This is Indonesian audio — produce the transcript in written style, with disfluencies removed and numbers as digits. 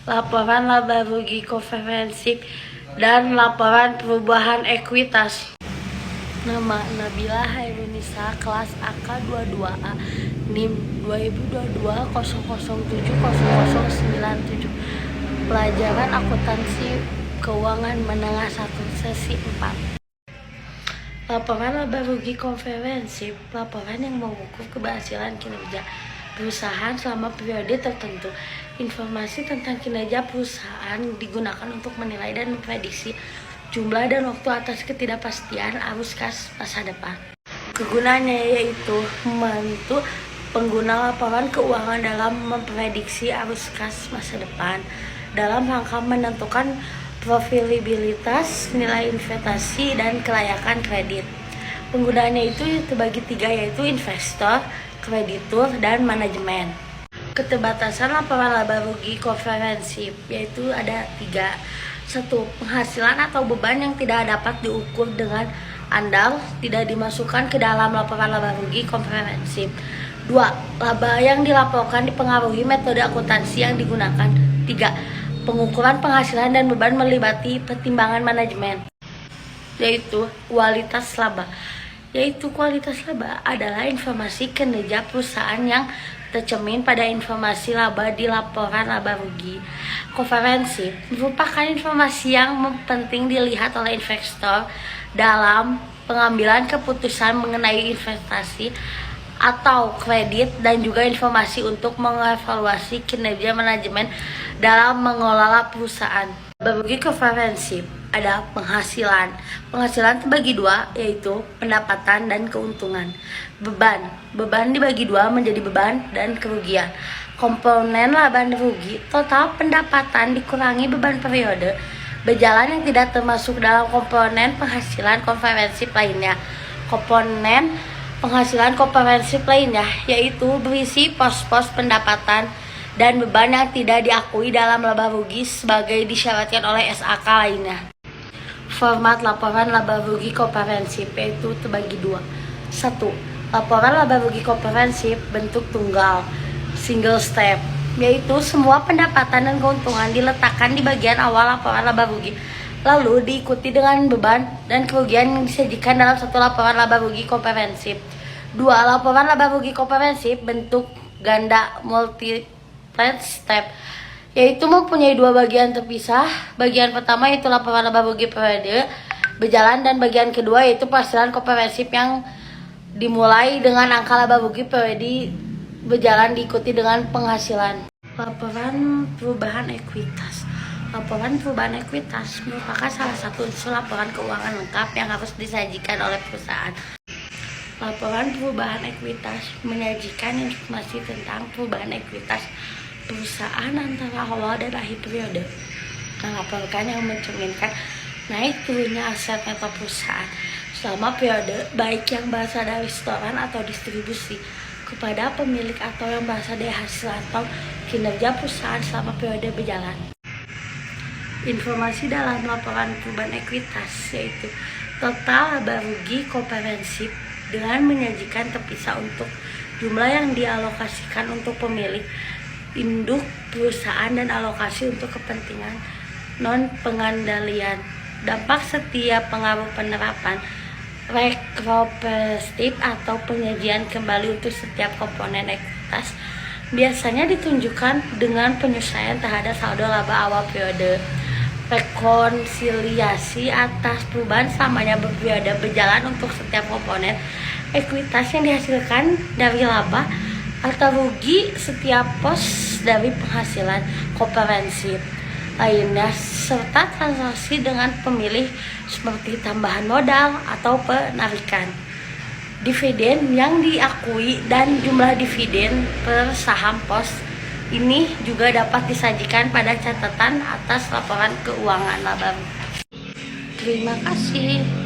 laporan laba rugi komprehensif, dan laporan perubahan ekuitas. Nama Nabila Hairunisa, kelas AK 22A, NIM 202200700097. Pelajaran akuntansi keuangan menengah 1 sesi 4. Laporan laba rugi komprehensif, laporan yang mengukur keberhasilan kinerja perusahaan selama periode tertentu. Informasi tentang kinerja perusahaan digunakan untuk menilai dan memprediksi jumlah dan waktu atas ketidakpastian arus kas masa depan. Kegunaannya yaitu membantu pengguna laporan keuangan dalam memprediksi arus kas masa depan dalam rangka menentukan profitabilitas, nilai investasi, dan kelayakan kredit. Penggunaannya itu terbagi 3, yaitu investor, kreditur, dan manajemen. Keterbatasan laporan laba rugi komprehensif yaitu ada 3. 1. Penghasilan atau beban yang tidak dapat diukur dengan andal tidak dimasukkan ke dalam laporan laba rugi komprehensif. 2. Laba yang dilaporkan dipengaruhi metode akuntansi yang digunakan. 3. Pengukuran penghasilan dan beban melibati pertimbangan manajemen, yaitu kualitas laba. Kualitas laba adalah informasi kinerja perusahaan yang tercermin pada informasi laba di laporan laba rugi komprehensif. Merupakan informasi yang penting dilihat oleh investor dalam pengambilan keputusan mengenai investasi atau kredit, dan juga informasi untuk mengevaluasi kinerja manajemen dalam mengelola perusahaan. Laba rugi komprehensif ada penghasilan. Penghasilan terbagi 2, yaitu pendapatan dan keuntungan. Beban dibagi 2 menjadi beban dan kerugian. Komponen laba dan rugi, total pendapatan dikurangi beban periode berjalan yang tidak termasuk dalam komponen penghasilan komprehensif lainnya. Komponen penghasilan komprehensif lainnya yaitu berisi pos-pos pendapatan dan beban yang tidak diakui dalam laba rugi sebagai disyaratkan oleh SAK lainnya. Format laporan laba rugi komprehensif yaitu terbagi 2. 1. Laporan laba rugi komprehensif bentuk tunggal, single step, yaitu semua pendapatan dan keuntungan diletakkan di bagian awal laporan laba rugi, lalu diikuti dengan beban dan kerugian yang disajikan dalam satu laporan laba rugi komprehensif. 2. Laporan laba rugi komprehensif bentuk ganda, multi step, yaitu mempunyai 2 bagian terpisah. Bagian pertama yaitu laporan laba rugi periode berjalan, dan bagian kedua yaitu penghasilan komprehensif yang dimulai dengan angka laba rugi periode berjalan diikuti dengan penghasilan. Laporan perubahan ekuitas. Laporan perubahan ekuitas merupakan salah satu unsur laporan keuangan lengkap yang harus disajikan oleh perusahaan. Laporan perubahan ekuitas menyajikan informasi tentang perubahan ekuitas perusahaan antara awal dan akhir periode, melaporkan yang mencerminkan naik turunnya aset neto perusahaan selama periode, baik yang berasal dari setoran atau distribusi kepada pemilik atau yang berasal dari hasil atau kinerja perusahaan selama periode berjalan. Informasi dalam laporan perubahan ekuitas yaitu total laba rugi komprehensif dengan menyajikan terpisah untuk jumlah yang dialokasikan untuk pemilik induk perusahaan dan alokasi untuk kepentingan non pengandalian. Dampak setiap pengaruh penerapan retrospektif atau penyajian kembali untuk setiap komponen ekuitas biasanya ditunjukkan dengan penyesuaian terhadap saldo laba awal periode. Rekonsiliasi atas perubahan selamanya berperiode berjalan untuk setiap komponen ekuitas yang dihasilkan dari laba atau rugi setiap pos dari penghasilan komprehensif lainnya, serta transaksi dengan pemilih seperti tambahan modal atau penarikan dividen yang diakui, dan jumlah dividen per saham pos ini juga dapat disajikan pada catatan atas laporan keuangan laba. Terima kasih.